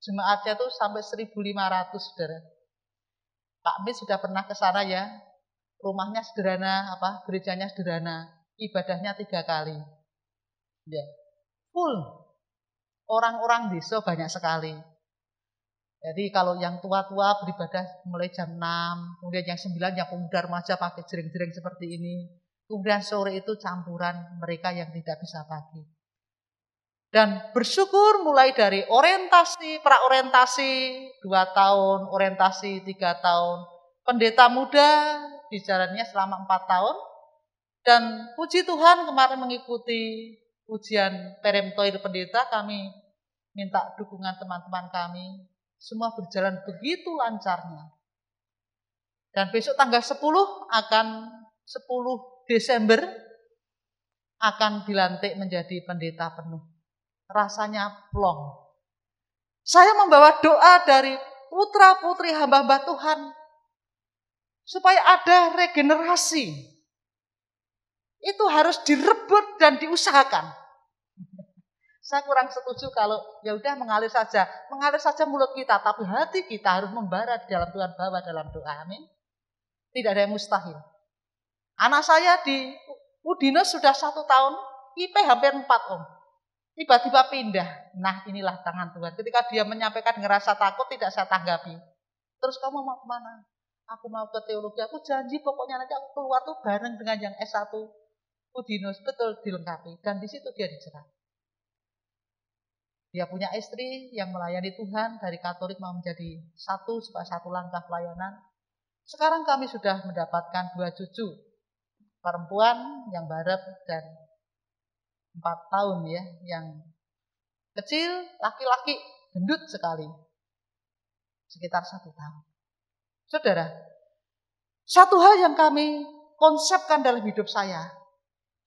jemaatnya itu sampai 1.500, saudara. Pak Mit sudah pernah ke sana ya. Rumahnya sederhana, gerejanya sederhana. Ibadahnya 3 kali. Ya. Full. Orang-orang desa banyak sekali. Jadi kalau yang tua-tua beribadah mulai jam 6, kemudian yang 9 yang pemuda remaja pakai jering-jering seperti ini. Kemudian sore itu campuran mereka yang tidak bisa pagi. Dan bersyukur mulai dari orientasi, praorientasi 2 tahun, orientasi 3 tahun. Pendeta muda di jalannya selama 4 tahun. Dan puji Tuhan kemarin mengikuti ujian peremtoir pendeta, kami minta dukungan teman-teman kami. Semua berjalan begitu lancarnya. Dan besok tanggal 10 Desember akan dilantik menjadi pendeta penuh. Rasanya plong. Saya membawa doa dari putra-putri hamba-hamba Tuhan supaya ada regenerasi. Itu harus direbut dan diusahakan. Saya kurang setuju kalau ya udah mengalir saja mulut kita, tapi hati kita harus membara di dalam Tuhan, bawa dalam doa. Amin. Tidak ada yang mustahil. Anak saya di Udinus sudah 1 tahun, IP hampir 4 Om. Tiba-tiba pindah. Nah inilah tangan Tuhan. Ketika dia menyampaikan ngerasa takut, tidak saya tanggapi. Terus kamu mau kemana? Aku mau ke teologi. Aku janji pokoknya nanti aku keluar tuh bareng dengan yang S1 Udinus. Betul dilengkapi. Dan di situ dia dicerat. Dia punya istri yang melayani Tuhan, dari Katolik mau menjadi satu langkah pelayanan. Sekarang kami sudah mendapatkan 2 cucu. Perempuan yang barep dan 4 tahun ya, yang kecil, laki-laki, gendut sekali. Sekitar 1 tahun. Saudara, satu hal yang kami konsepkan dalam hidup saya,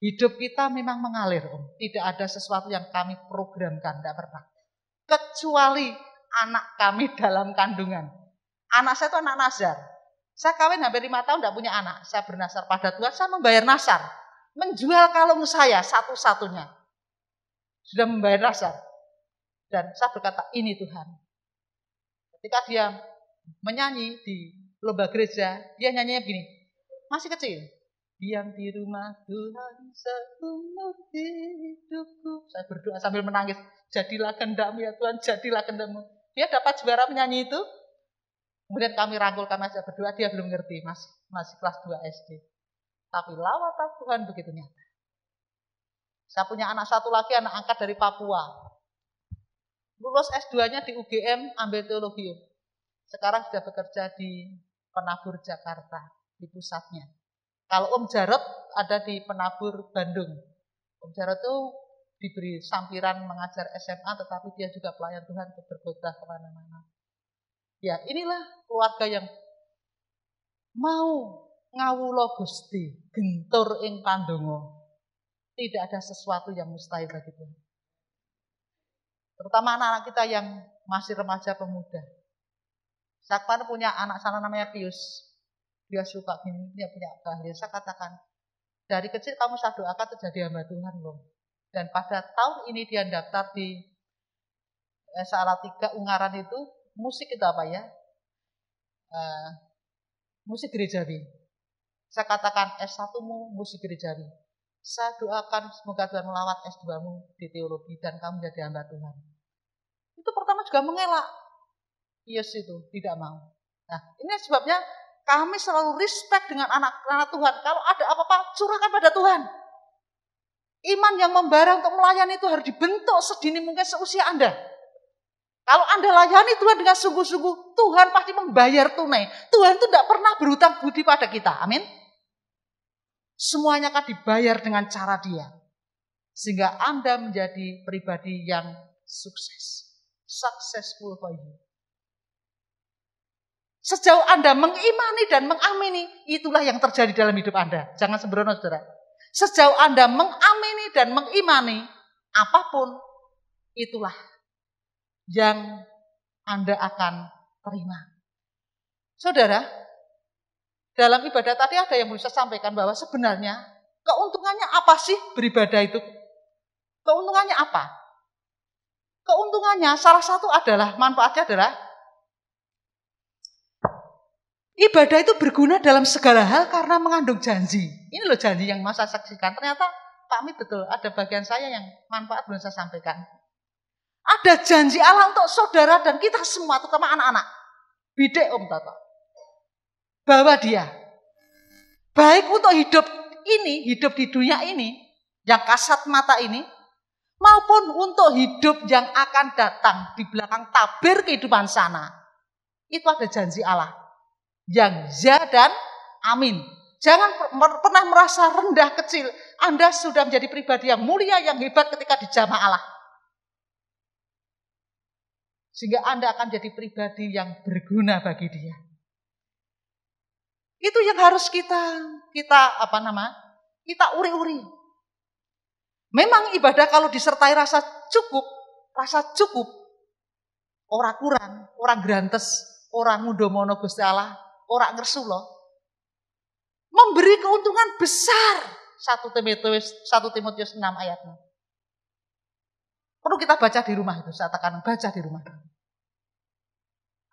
hidup kita memang mengalir, Om. Tidak ada sesuatu yang kami programkan, tidak pernah. Kecuali anak kami dalam kandungan. Anak saya itu anak nazar. Saya kawin hampir 5 tahun tidak punya anak. Saya bernasar pada Tuhan, saya membayar nasar. Menjual kalung saya satu-satunya. Sudah membayar nasar. Dan saya berkata, ini Tuhan. Ketika dia menyanyi di lomba gereja, dia nyanyinya begini. Masih kecil. Diam di rumah Tuhan seumur hidupku. Saya berdoa sambil menangis. Jadilah kehendak-Mu ya Tuhan, jadilah kehendak-Mu. Dia dapat juara menyanyi itu. Kemudian kami rangkul, kami ajak berdoa, dia belum ngerti, masih kelas 2 SD. Tapi lawatan Tuhan begitu nyata. Saya punya anak satu lagi, anak angkat dari Papua. Lulus S2-nya di UGM, ambil teologi. Sekarang sudah bekerja di Penabur Jakarta, di pusatnya. Kalau Om Jarot ada di Penabur Bandung. Om Jarot itu diberi sampiran mengajar SMA, tetapi dia juga pelayan Tuhan untuk berkhotbah kemana-mana. Ya, inilah keluarga yang mau ngawula Gusti, gentur ing pandonga. Tidak ada sesuatu yang mustahil bagi Tuhan. Terutama anak-anak kita yang masih remaja pemuda. Saya punya anak sana namanya Pius. Dia suka gini, dia punya keahlian. Saya katakan, dari kecil kamu saya doakan terjadi hamba Tuhan loh. Dan pada tahun ini dia daftar di Salatiga Ungaran itu, musik itu apa ya? Musik gerejawi. Saya katakan S1-mu musik gerejawi. Saya doakan semoga Tuhan melawat S2-mu di teologi dan kamu jadi hamba Tuhan. Itu pertama juga mengelak. Yes itu, tidak mau. Nah, ini sebabnya kami selalu respect dengan anak-anak Tuhan. Kalau ada apa-apa, curahkan pada Tuhan. Iman yang membara untuk melayani itu harus dibentuk sedini mungkin seusia Anda. Kalau Anda layani Tuhan dengan sungguh-sungguh, Tuhan pasti membayar tunai. Tuhan itu tidak pernah berhutang budi pada kita. Amin. Semuanya akan dibayar dengan cara Dia. Sehingga Anda menjadi pribadi yang sukses. Successful for you. Sejauh Anda mengimani dan mengamini, itulah yang terjadi dalam hidup Anda. Jangan sembrono, saudara. Sejauh Anda mengamini dan mengimani, apapun, itulah yang Anda akan terima. Saudara, dalam ibadah tadi ada yang bisa sampaikan bahwa sebenarnya keuntungannya apa sih beribadah itu? Keuntungannya apa? Keuntungannya salah satu adalah, manfaatnya adalah ibadah itu berguna dalam segala hal karena mengandung janji. Ini loh janji yang saya saksikan. Ternyata Pak Mit betul, ada bagian saya yang manfaat belum saya sampaikan. Ada janji Allah untuk saudara dan kita semua, terutama anak-anak. Bidek Om Toto. Bahwa dia, baik untuk hidup ini, hidup di dunia ini, yang kasat mata ini, maupun untuk hidup yang akan datang di belakang tabir kehidupan sana. Itu ada janji Allah. Yang ya dan amin. Jangan pernah merasa rendah kecil. Anda sudah menjadi pribadi yang mulia, yang hebat ketika dijamah Allah. Sehingga Anda akan jadi pribadi yang berguna bagi dia. Itu yang harus kita uri-uri. Memang ibadah kalau disertai rasa cukup, orang kurang, orang grantes, orang mudomono Gusti Allah, orang ngersulo, memberi keuntungan besar. 1 Timotius 6 ayatnya. Perlu kita baca di rumah itu, saya tekan baca di rumah.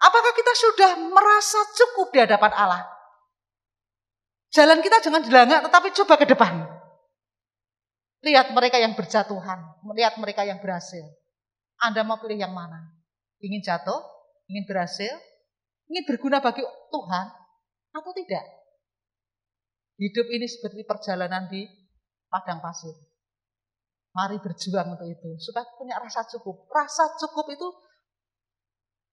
Apakah kita sudah merasa cukup di hadapan Allah? Jalan kita jangan dilangak, tetapi coba ke depan. Lihat mereka yang berjatuhan, melihat mereka yang berhasil. Anda mau pilih yang mana? Ingin jatuh? Ingin berhasil? Ingin berguna bagi Tuhan? Atau tidak? Hidup ini seperti perjalanan di padang pasir. Mari berjuang untuk itu. Supaya punya rasa cukup. Rasa cukup itu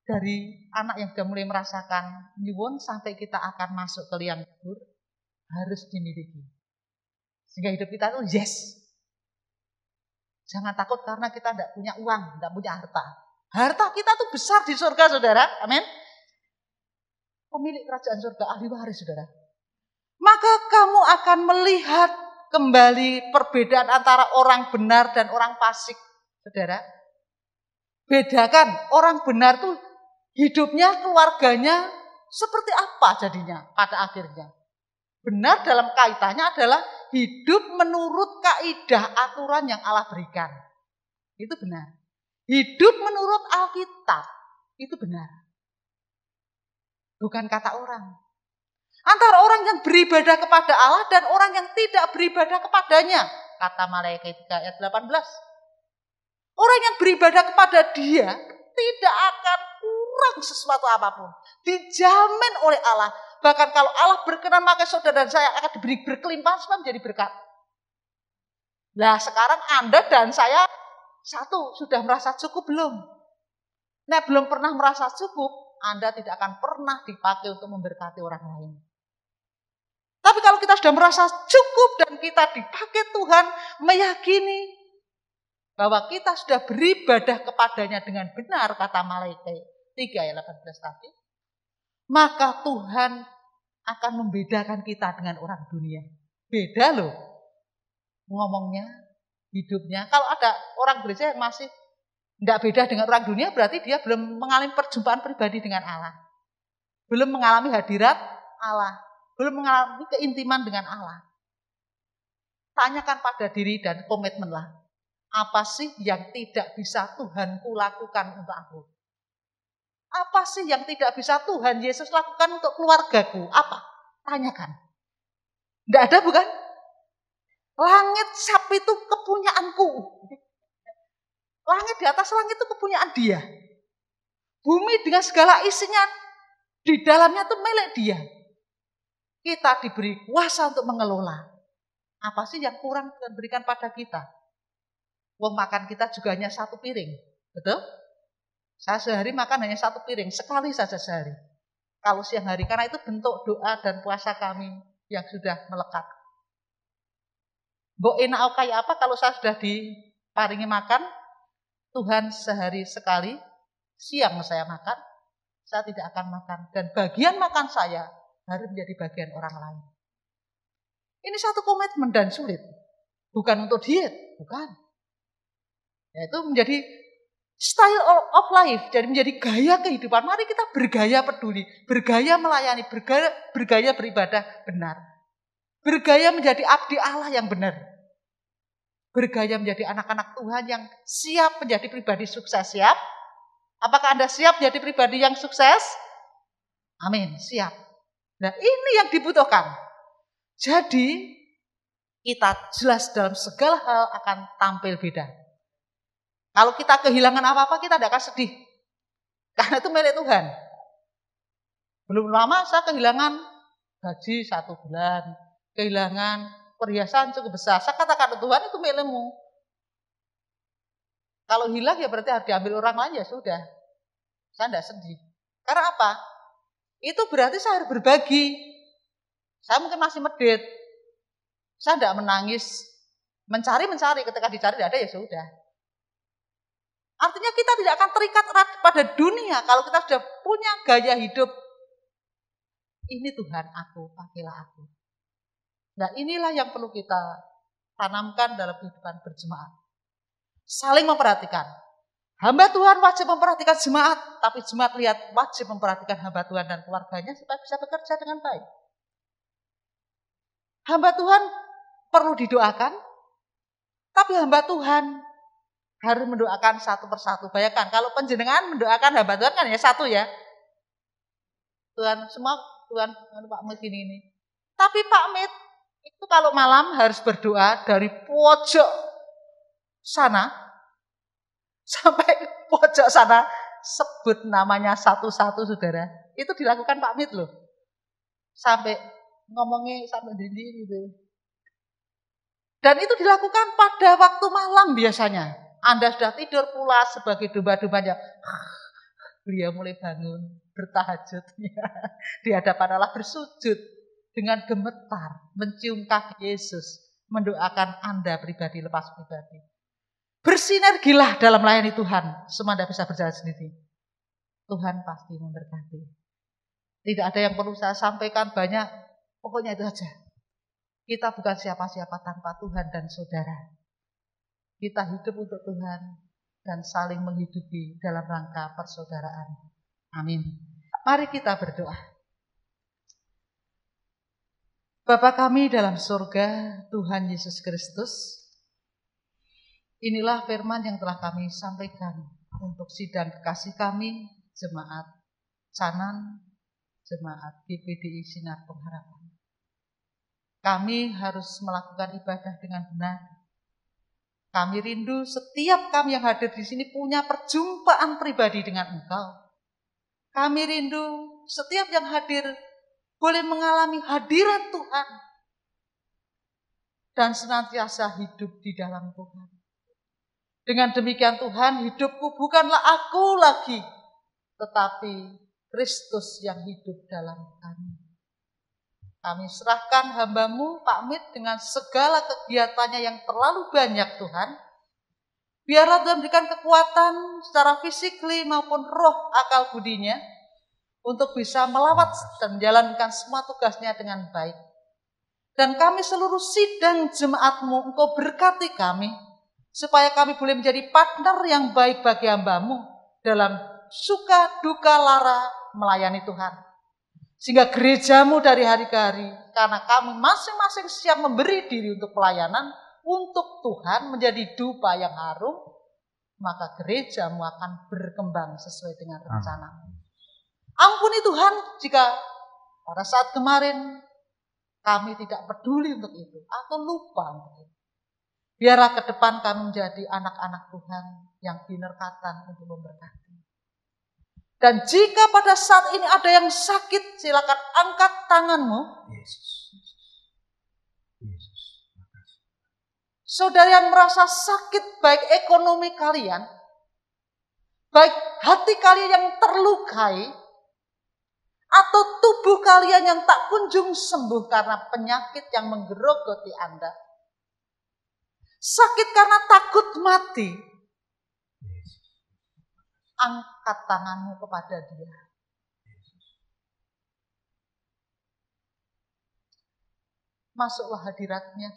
dari anak yang sudah mulai merasakan nyuwun sampai kita akan masuk ke liang kubur harus dimiliki. Sehingga hidup kita itu yes. Jangan takut karena kita tidak punya uang, tidak punya harta. Harta kita tuh besar di surga, saudara. Amin. Pemilik kerajaan surga, ahli waris, saudara. Maka kamu akan melihat kembali perbedaan antara orang benar dan orang fasik, saudara. Bedakan, orang benar tuh hidupnya, keluarganya seperti apa jadinya pada akhirnya. Benar dalam kaitannya adalah hidup menurut kaidah aturan yang Allah berikan. Itu benar. Hidup menurut Alkitab. Itu benar. Bukan kata orang. Antara orang yang beribadah kepada Allah dan orang yang tidak beribadah kepadanya. Kata Malaikat 3 ayat 18. Orang yang beribadah kepada dia tidak akan kurang sesuatu apapun. Dijamin oleh Allah. Bahkan kalau Allah berkenan maka saudara dan saya akan diberi berkelimpahan supaya menjadi berkat. Nah sekarang Anda dan saya satu sudah merasa cukup belum? Nah belum pernah merasa cukup, Anda tidak akan pernah dipakai untuk memberkati orang lain. Tapi kalau kita sudah merasa cukup dan kita dipakai Tuhan meyakini bahwa kita sudah beribadah kepadanya dengan benar, kata Malaikat 3 ayat 18 tadi, maka Tuhan akan membedakan kita dengan orang dunia. Beda loh ngomongnya, hidupnya. Kalau ada orang gereja yang masih tidak beda dengan orang dunia, berarti dia belum mengalami perjumpaan pribadi dengan Allah. Belum mengalami hadirat Allah. Belum mengalami keintiman dengan Allah. Tanyakan pada diri dan komitmenlah. Apa sih yang tidak bisa Tuhanku lakukan untuk aku? Apa sih yang tidak bisa Tuhan Yesus lakukan untuk keluargaku? Apa? Tanyakan. Tidak ada bukan? Langit sapi itu kepunyaanku. Langit di atas langit itu kepunyaan dia. Bumi dengan segala isinya di dalamnya itu milik dia. Kita diberi kuasa untuk mengelola. Apa sih yang kurang Tuhan berikan pada kita? Wong makan kita juga hanya 1 piring. Betul? Saya sehari makan hanya 1 piring. Sekali saja sehari. Kalau siang hari. Karena itu bentuk doa dan puasa kami yang sudah melekat. Mbok enak kayak apa kalau saya sudah diparingi makan. Tuhan sehari sekali. Siang saya makan. saya tidak akan makan. Dan bagian makan saya harus menjadi bagian orang lain. Ini satu komitmen dan sulit. Bukan untuk diet, bukan. Yaitu menjadi style of life, jadi menjadi gaya kehidupan. Mari kita bergaya peduli, bergaya melayani, bergaya beribadah benar. Bergaya menjadi abdi Allah yang benar. Bergaya menjadi anak-anak Tuhan yang siap menjadi pribadi sukses. Siap? Apakah Anda siap menjadi pribadi yang sukses? Amin, siap. Nah, ini yang dibutuhkan. Jadi, kita jelas dalam segala hal akan tampil beda. Kalau kita kehilangan apa-apa, kita tidak akan sedih. Karena itu milik Tuhan. Belum lama saya kehilangan gaji 1 bulan. Kehilangan perhiasan cukup besar. Saya katakan, Tuhan itu milikmu. Kalau hilang ya berarti harus diambil orang lain, ya sudah. Saya tidak sedih. Karena apa? Itu berarti saya harus berbagi. Saya mungkin masih medit. Saya tidak menangis. Mencari, ketika dicari tidak ada ya sudah. Artinya kita tidak akan terikat erat pada dunia. Kalau kita sudah punya gaya hidup. Ini Tuhan aku, pakailah aku. Nah, inilah yang perlu kita tanamkan dalam kehidupan berjemaat. Saling memperhatikan. Hamba Tuhan wajib memperhatikan jemaat, tapi jemaat lihat wajib memperhatikan hamba Tuhan dan keluarganya supaya bisa bekerja dengan baik. Hamba Tuhan perlu didoakan, tapi hamba Tuhan harus mendoakan satu persatu. Bayangkan kalau penjenengan mendoakan hamba Tuhan kan ya satu ya. Tuhan semua Tuhan Pak Mit ini. Tapi Pak Mit itu kalau malam harus berdoa dari pojok sana sampai pojok sana, sebut namanya satu-satu saudara. Itu dilakukan Pak Mit loh. Sampai ngomongnya sampai dinding gitu. Dan itu dilakukan pada waktu malam biasanya. Anda sudah tidur pula sebagai domba-dombanya. Beliau mulai bangun, bertahajud. Di hadapan Allah bersujud dengan gemetar, mencium kaki Yesus, mendoakan Anda pribadi lepas pribadi. Bersinergilah dalam melayani Tuhan. Semua Anda bisa berjalan sendiri. Tuhan pasti memberkati. Tidak ada yang perlu saya sampaikan banyak. Pokoknya itu saja. Kita bukan siapa-siapa tanpa Tuhan dan saudara. Kita hidup untuk Tuhan dan saling menghidupi dalam rangka persaudaraan. Amin. Mari kita berdoa. Bapa kami dalam surga, Tuhan Yesus Kristus, inilah firman yang telah kami sampaikan untuk sidang kekasih kami, jemaat Canan, jemaat GPDI Sinar Pengharapan. Kami harus melakukan ibadah dengan benar. Kami rindu setiap kami yang hadir di sini punya perjumpaan pribadi dengan Engkau. Kami rindu setiap yang hadir boleh mengalami hadirat Tuhan dan senantiasa hidup di dalam Tuhan. Dengan demikian Tuhan, hidupku bukanlah aku lagi, tetapi Kristus yang hidup dalam kami. Kami serahkan hamba-Mu Pak Mit dengan segala kegiatannya yang terlalu banyak Tuhan. Biarlah Tuhan berikan kekuatan secara fisik maupun roh akal budinya untuk bisa melawat dan menjalankan semua tugasnya dengan baik. Dan kami seluruh sidang jemaat-Mu, Engkau berkati kami supaya kami boleh menjadi partner yang baik bagi hamba-Mu dalam suka duka lara melayani Tuhan. Sehingga gereja-Mu dari hari ke hari, karena kami masing-masing siap memberi diri untuk pelayanan, untuk Tuhan menjadi dupa yang harum, maka gereja-Mu akan berkembang sesuai dengan rencana-Mu. Ampuni Tuhan jika pada saat kemarin kami tidak peduli untuk itu, atau lupa untuk itu. Biarlah ke depan kami menjadi anak-anak Tuhan yang binerkatan untuk memberkati. Dan jika pada saat ini ada yang sakit, silakan angkat tanganmu. Yesus. Saudara yang merasa sakit, baik ekonomi kalian, baik hati kalian yang terlukai, atau tubuh kalian yang tak kunjung sembuh karena penyakit yang menggerogoti Anda. Sakit karena takut mati. Angkat tanganmu kepada Dia. masuklah hadiratnya.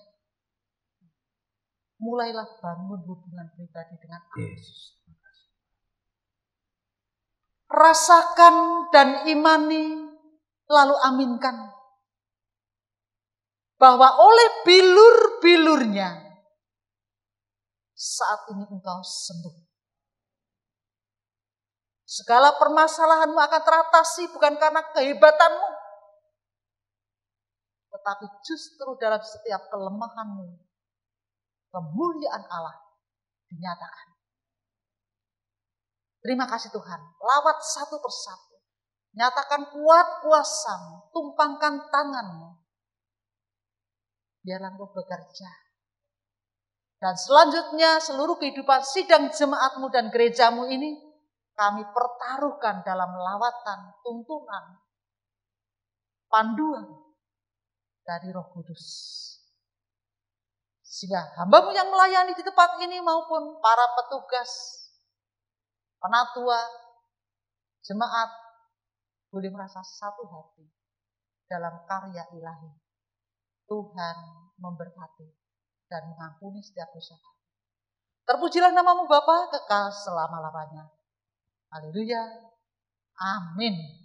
Mulailah bangun hubungan pribadi dengan Yesus. Rasakan dan imani, lalu aminkan bahwa oleh bilur-bilurnya saat ini engkau sembuh. Segala permasalahanmu akan teratasi bukan karena kehebatanmu, tetapi justru dalam setiap kelemahanmu, kemuliaan Allah dinyatakan. Terima kasih Tuhan. Lawat satu persatu. Nyatakan kuat kuasamu. Tumpangkan tanganmu. Biarlah engkau bekerja. Dan selanjutnya seluruh kehidupan sidang jemaatmu dan gerejamu ini kami pertaruhkan dalam lawatan, tuntunan, panduan dari Roh Kudus. Sehingga hambamu yang melayani di tempat ini maupun para petugas, penatua, jemaat boleh merasa satu hati dalam karya ilahi. Tuhan memberkati dan mengampuni setiap dosa. Terpujilah namamu Bapa kekal selama-lamanya. Haleluya. Amin.